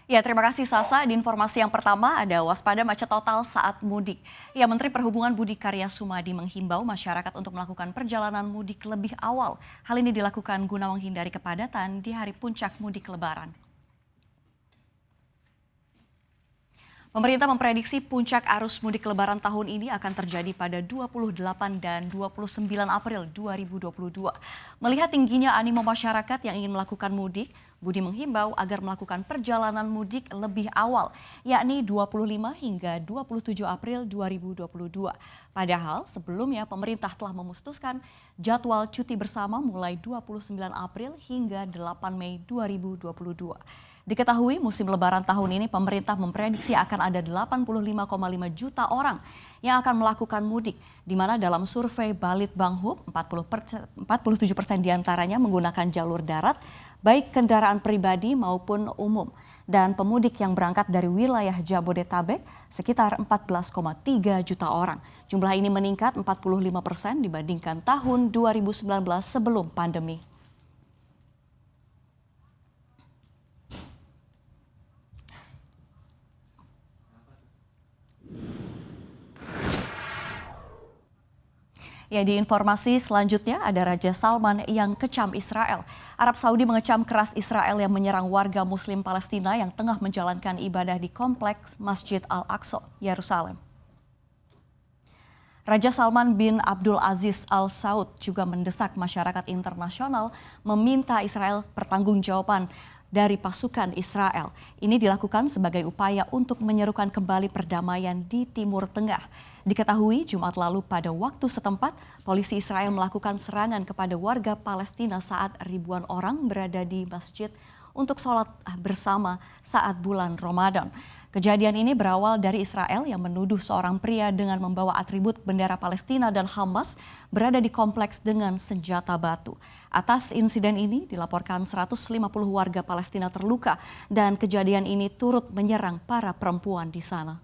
Ya, terima kasih Sasa. Di informasi yang pertama ada waspada macet total saat mudik. Ya, Menteri Perhubungan Budi Karya Sumadi menghimbau masyarakat untuk melakukan perjalanan mudik lebih awal. Hal ini dilakukan guna menghindari kepadatan di hari puncak mudik Lebaran. Pemerintah memprediksi puncak arus mudik Lebaran tahun ini akan terjadi pada 28 dan 29 April 2022. Melihat tingginya animo masyarakat yang ingin melakukan mudik, Budi menghimbau agar melakukan perjalanan mudik lebih awal, yakni 25 hingga 27 April 2022. Padahal sebelumnya pemerintah telah memutuskan jadwal cuti bersama mulai 29 April hingga 8 Mei 2022. Diketahui musim lebaran tahun ini pemerintah memprediksi akan ada 85,5 juta orang yang akan melakukan mudik, di mana dalam survei Balitbang 47% diantaranya menggunakan jalur darat, baik kendaraan pribadi maupun umum. Dan pemudik yang berangkat dari wilayah Jabodetabek sekitar 14,3 juta orang. Jumlah ini meningkat 45% dibandingkan tahun 2019 sebelum pandemi. Ya, di informasi selanjutnya ada Raja Salman yang kecam Israel. Arab Saudi mengecam keras Israel yang menyerang warga Muslim Palestina yang tengah menjalankan ibadah di kompleks Masjid Al-Aqsa, Yerusalem. Raja Salman bin Abdul Aziz Al Saud juga mendesak masyarakat internasional meminta Israel pertanggungjawaban dari pasukan Israel. Ini dilakukan sebagai upaya untuk menyerukan kembali perdamaian di Timur Tengah. Diketahui Jumat lalu pada waktu setempat, polisi Israel melakukan serangan kepada warga Palestina saat ribuan orang berada di masjid untuk sholat bersama saat bulan Ramadan. Kejadian ini berawal dari Israel yang menuduh seorang pria dengan membawa atribut bendera Palestina dan Hamas berada di kompleks dengan senjata batu. Atas insiden ini dilaporkan 150 warga Palestina terluka dan kejadian ini turut menyerang para perempuan di sana.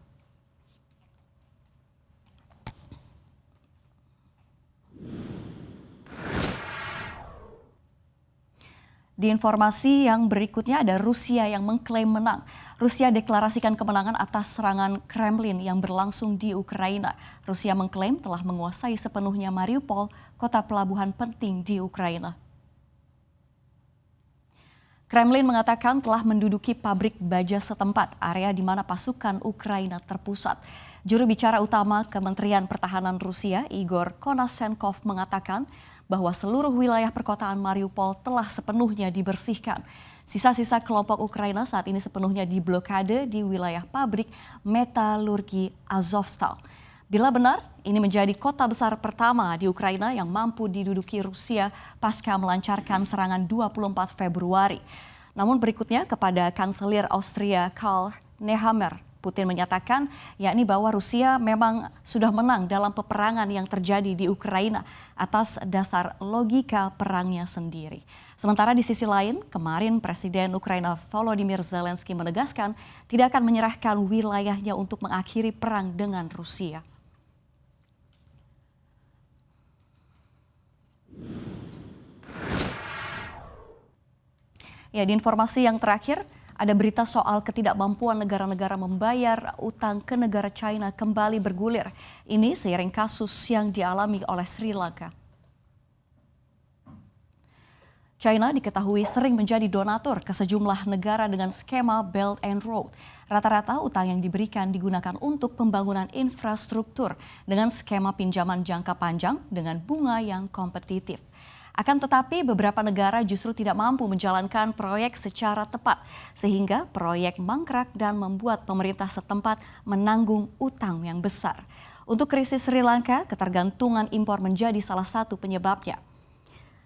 Di informasi yang berikutnya ada Rusia yang mengklaim menang. Rusia deklarasikan kemenangan atas serangan Kremlin yang berlangsung di Ukraina. Rusia mengklaim telah menguasai sepenuhnya Mariupol, kota pelabuhan penting di Ukraina. Kremlin mengatakan telah menduduki pabrik baja setempat, area di mana pasukan Ukraina terpusat. Juru bicara utama Kementerian Pertahanan Rusia, Igor Konashenkov, mengatakan bahwa seluruh wilayah perkotaan Mariupol telah sepenuhnya dibersihkan. Sisa-sisa kelompok Ukraina saat ini sepenuhnya diblokade di wilayah pabrik metalurgi Azovstal. Bila benar, ini menjadi kota besar pertama di Ukraina yang mampu diduduki Rusia pasca melancarkan serangan 24 Februari. Namun berikutnya kepada Kanselir Austria Karl Nehammer, Putin menyatakan yakni bahwa Rusia memang sudah menang dalam peperangan yang terjadi di Ukraina atas dasar logika perangnya sendiri. Sementara di sisi lain, kemarin Presiden Ukraina Volodymyr Zelensky menegaskan tidak akan menyerahkan wilayahnya untuk mengakhiri perang dengan Rusia. Ya, di informasi yang terakhir, ada berita soal ketidakmampuan negara-negara membayar utang ke negara China kembali bergulir. Ini seiring kasus yang dialami oleh Sri Lanka. China diketahui sering menjadi donatur ke sejumlah negara dengan skema Belt and Road. Rata-rata utang yang diberikan digunakan untuk pembangunan infrastruktur dengan skema pinjaman jangka panjang dengan bunga yang kompetitif. Akan tetapi beberapa negara justru tidak mampu menjalankan proyek secara tepat sehingga proyek mangkrak dan membuat pemerintah setempat menanggung utang yang besar. Untuk krisis Sri Lanka, ketergantungan impor menjadi salah satu penyebabnya.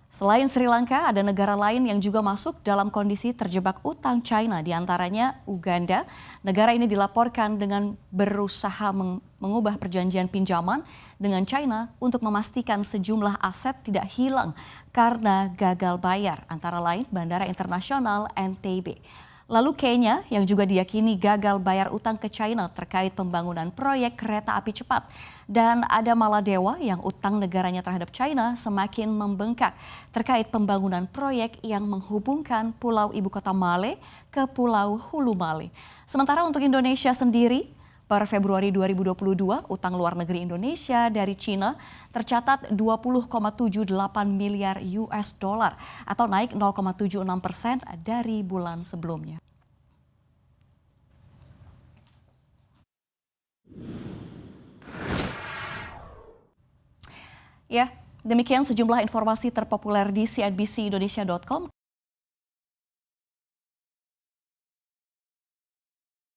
Selain Sri Lanka, ada negara lain yang juga masuk dalam kondisi terjebak utang China, diantaranya Uganda. Negara ini dilaporkan dengan berusaha mengubah perjanjian pinjaman dengan China untuk memastikan sejumlah aset tidak hilang karena gagal bayar, antara lain Bandara Internasional Entebbe. Lalu Kenya yang juga diyakini gagal bayar utang ke China terkait pembangunan proyek kereta api cepat. Dan ada Maladewa yang utang negaranya terhadap China semakin membengkak terkait pembangunan proyek yang menghubungkan pulau ibu kota Male ke pulau Hulu Male. Sementara untuk Indonesia sendiri, per Februari 2022, utang luar negeri Indonesia dari China tercatat 20,78 miliar US dollar atau naik 0,76% dari bulan sebelumnya. Ya, demikian sejumlah informasi terpopuler di cnbcindonesia.com.